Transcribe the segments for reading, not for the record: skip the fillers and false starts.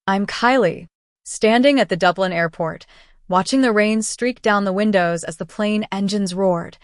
I'm Kylie, standing at the Dublin airport, watching the rain streak down the windows as the plane engines roared.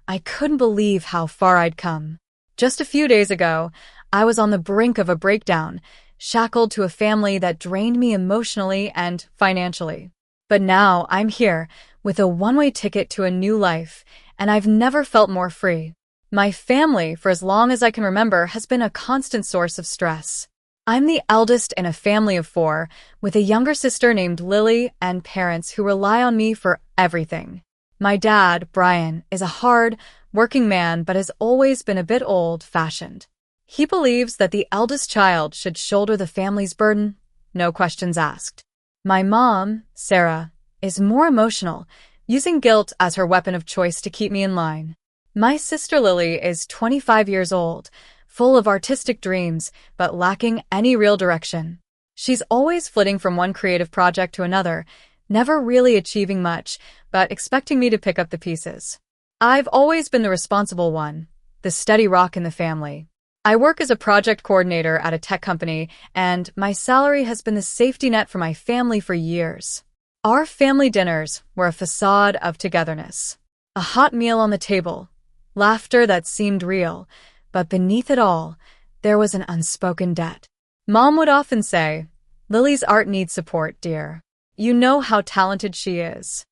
I couldn't believe how far I'd come. Just a few days ago, I was on the brink of a breakdown, shackled to a family that drained me emotionally and financially. But now I'm here, with a one-way ticket to a new life, and I've never felt more free. My family, for as long as I can remember, has been a constant source of stress. I'm the eldest in a family of 4, with a younger sister named Lily and parents who rely on me for everything. My dad, Brian, is a hard, working man but has always been a bit old-fashioned. He believes that the eldest child should shoulder the family's burden, no questions asked. My mom, Sarah, is more emotional, using guilt as her weapon of choice to keep me in line. My sister Lily is 25 years old, full of artistic dreams, but lacking any real direction. She's always flitting from one creative project to another, never really achieving much, but expecting me to pick up the pieces. I've always been the responsible one, the steady rock in the family. I work as a project coordinator at a tech company, and my salary has been the safety net for my family for years. Our family dinners were a facade of togetherness. A hot meal on the table, laughter that seemed real, but beneath it all, there was an unspoken debt. Mom would often say, "Lily's art needs support, dear. You know how talented she is."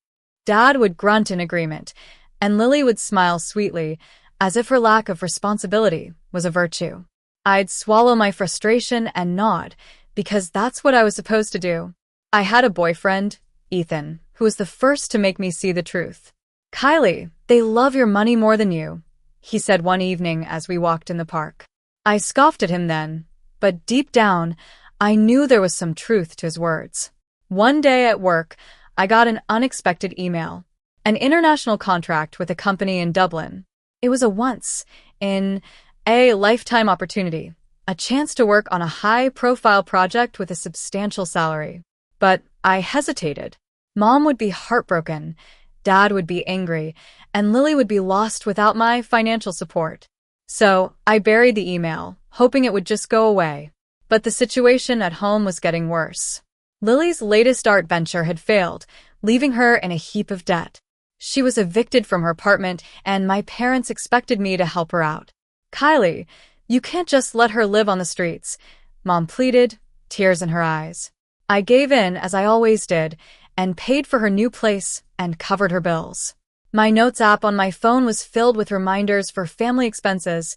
Dad would grunt in agreement, and Lily would smile sweetly, as if her lack of responsibility was a virtue. I'd swallow my frustration and nod, because that's what I was supposed to do. I had a boyfriend, Ethan, who was the first to make me see the truth. "Kylie, they love your money more than you," he said one evening as we walked in the park. I scoffed at him then, but deep down, I knew there was some truth to his words. One day at work, I got an unexpected email. An international contract with a company in Dublin. It was a once-in-a-lifetime opportunity, a chance to work on a high-profile project with a substantial salary. But I hesitated. Mom would be heartbroken, Dad would be angry, and Lily would be lost without my financial support. So I buried the email, hoping it would just go away. But the situation at home was getting worse. Lily's latest art venture had failed, leaving her in a heap of debt. She was evicted from her apartment, and my parents expected me to help her out. "Kylie, you can't just let her live on the streets," Mom pleaded, tears in her eyes. I gave in, as I always did, and paid for her new place and covered her bills. My notes app on my phone was filled with reminders for family expenses,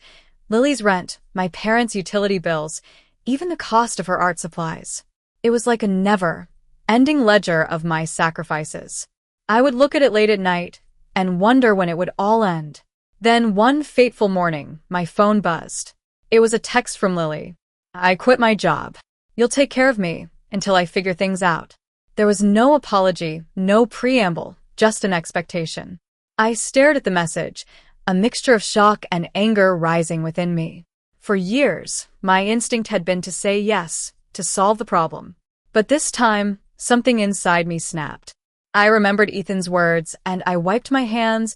Lily's rent, my parents' utility bills, even the cost of her art supplies. It was like a never-ending ledger of my sacrifices. I would look at it late at night and wonder when it would all end. Then one fateful morning, my phone buzzed. It was a text from Lily. "I quit my job. You'll take care of me until I figure things out." There was no apology, no preamble, just an expectation. I stared at the message, a mixture of shock and anger rising within me. For years, my instinct had been to say yes, to solve the problem. But this time, something inside me snapped. I remembered Ethan's words, and I wiped my hands,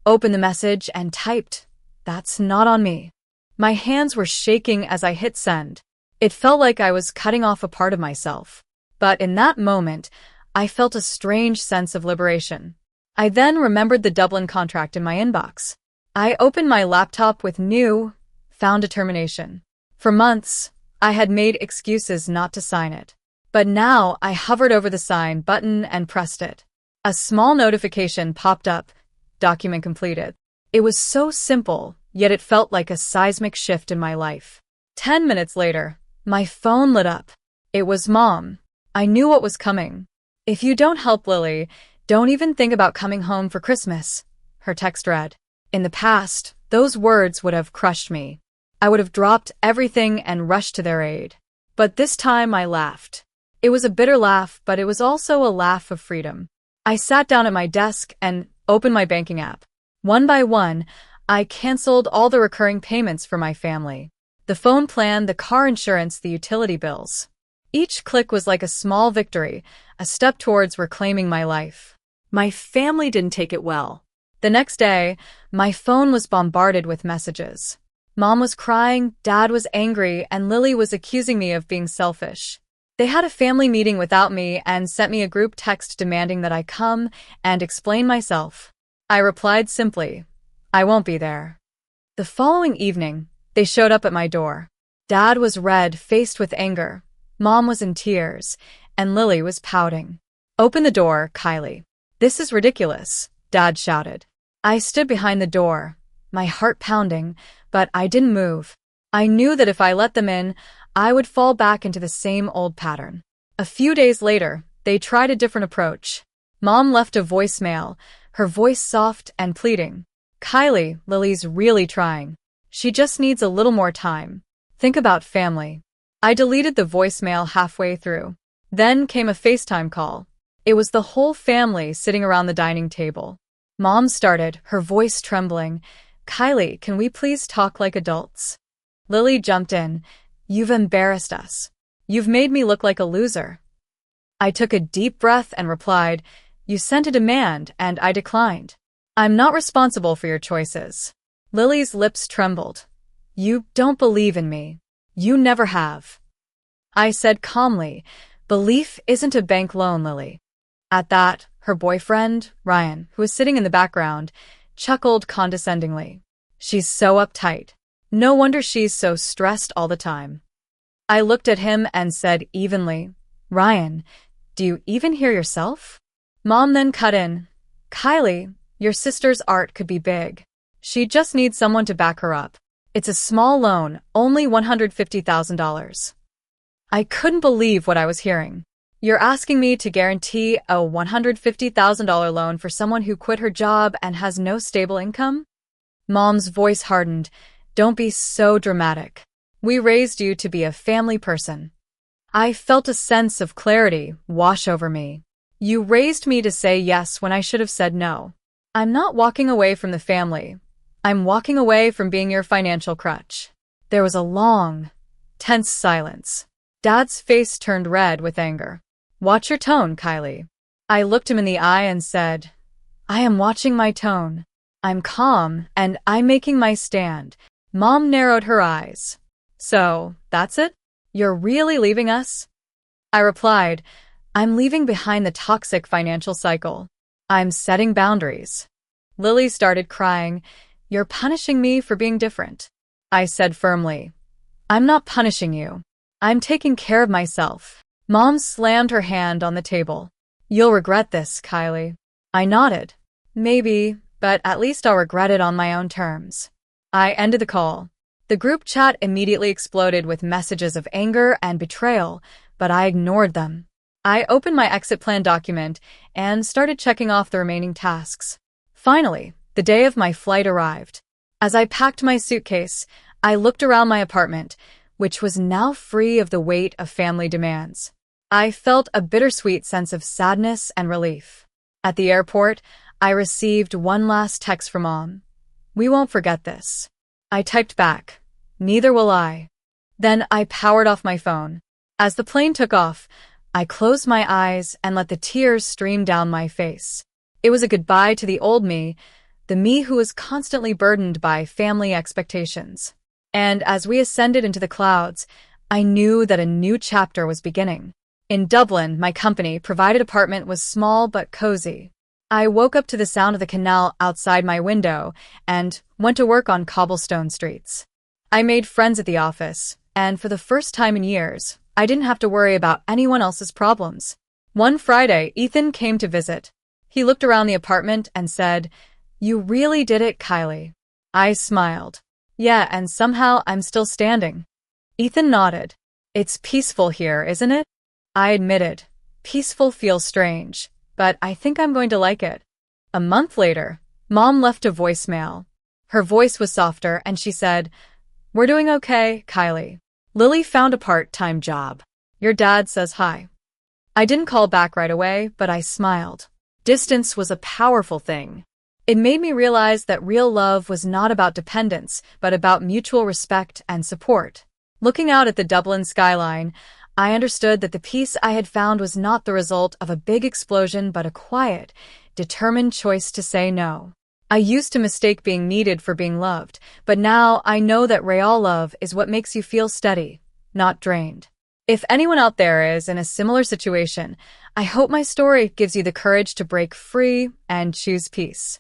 opened the message, and typed, "That's not on me." My hands were shaking as I hit send. It felt like I was cutting off a part of myself. But in that moment, I felt a strange sense of liberation. I then remembered the Dublin contract in my inbox. I opened my laptop with new-found determination. For months, I had made excuses not to sign it. But now I hovered over the sign button and pressed it. A small notification popped up, document completed. It was so simple, yet it felt like a seismic shift in my life. 10 minutes later, my phone lit up. It was Mom. I knew what was coming. "If you don't help Lily, don't even think about coming home for Christmas," her text read. In the past, those words would have crushed me. I would have dropped everything and rushed to their aid. But this time I laughed. It was a bitter laugh, but it was also a laugh of freedom. I sat down at my desk and opened my banking app. One by one, I canceled all the recurring payments for my family. The phone plan, the car insurance, the utility bills. Each click was like a small victory, a step towards reclaiming my life. My family didn't take it well. The next day, my phone was bombarded with messages. Mom was crying, Dad was angry, and Lily was accusing me of being selfish. They had a family meeting without me and sent me a group text demanding that I come and explain myself. I replied simply, I won't be there. The following evening, they showed up at my door. Dad was red, faced with anger. Mom was in tears, and Lily was pouting. Open the door, Kylie. This is ridiculous, Dad shouted. I stood behind the door, my heart pounding, but I didn't move. I knew that if I let them in, I would fall back into the same old pattern. A few days later, they tried a different approach. Mom left a voicemail, her voice soft and pleading. Kylie, Lily's really trying. She just needs a little more time. Think about family. I deleted the voicemail halfway through. Then came a FaceTime call. It was the whole family sitting around the dining table. Mom started, her voice trembling. Kylie, can we please talk like adults? Lily jumped in. You've embarrassed us. You've made me look like a loser. I took a deep breath and replied, You sent a demand, and I declined. I'm not responsible for your choices. Lily's lips trembled. You don't believe in me. You never have. I said calmly, Belief isn't a bank loan, Lily. At that, her boyfriend, Ryan, who was sitting in the background, chuckled condescendingly. She's so uptight. No wonder she's so stressed all the time. I looked at him and said evenly, Ryan, do you even hear yourself? Mom then cut in. Kylie, your sister's art could be big. She just needs someone to back her up. It's a small loan, only $150,000. I couldn't believe what I was hearing. You're asking me to guarantee a $150,000 loan for someone who quit her job and has no stable income? Mom's voice hardened. Don't be so dramatic. We raised you to be a family person. I felt a sense of clarity wash over me. You raised me to say yes when I should have said no. I'm not walking away from the family. I'm walking away from being your financial crutch. There was a long, tense silence. Dad's face turned red with anger. Watch your tone, Kylie. I looked him in the eye and said, I am watching my tone. I'm calm, and I'm making my stand. Mom narrowed her eyes. So, that's it? You're really leaving us? I replied, I'm leaving behind the toxic financial cycle. I'm setting boundaries. Lily started crying. You're punishing me for being different. I said firmly, I'm not punishing you. I'm taking care of myself. Mom slammed her hand on the table. You'll regret this, Kylie. I nodded. Maybe, but at least I'll regret it on my own terms. I ended the call. The group chat immediately exploded with messages of anger and betrayal, but I ignored them. I opened my exit plan document and started checking off the remaining tasks. Finally, the day of my flight arrived. As I packed my suitcase, I looked around my apartment, which was now free of the weight of family demands. I felt a bittersweet sense of sadness and relief. At the airport, I received one last text from Mom. We won't forget this. I typed back, neither will I. Then I powered off my phone. As the plane took off, I closed my eyes and let the tears stream down my face. It was a goodbye to the old me, the me who was constantly burdened by family expectations. And as we ascended into the clouds, I knew that a new chapter was beginning. In Dublin, my company provided apartment was small but cozy. I woke up to the sound of the canal outside my window and went to work on cobblestone streets. I made friends at the office, and for the first time in years, I didn't have to worry about anyone else's problems. One Friday, Ethan came to visit. He looked around the apartment and said, You really did it, Kylie. I smiled. Yeah, and somehow I'm still standing. Ethan nodded. It's peaceful here, isn't it? I admitted. Peaceful feels strange, but I think I'm going to like it. A month later, Mom left a voicemail. Her voice was softer and she said, We're doing okay, Kylie. Lily found a part-time job. Your dad says hi. I didn't call back right away, but I smiled. Distance was a powerful thing. It made me realize that real love was not about dependence, but about mutual respect and support. Looking out at the Dublin skyline, I understood that the peace I had found was not the result of a big explosion, but a quiet, determined choice to say no. I used to mistake being needed for being loved, but now I know that real love is what makes you feel steady, not drained. If anyone out there is in a similar situation, I hope my story gives you the courage to break free and choose peace.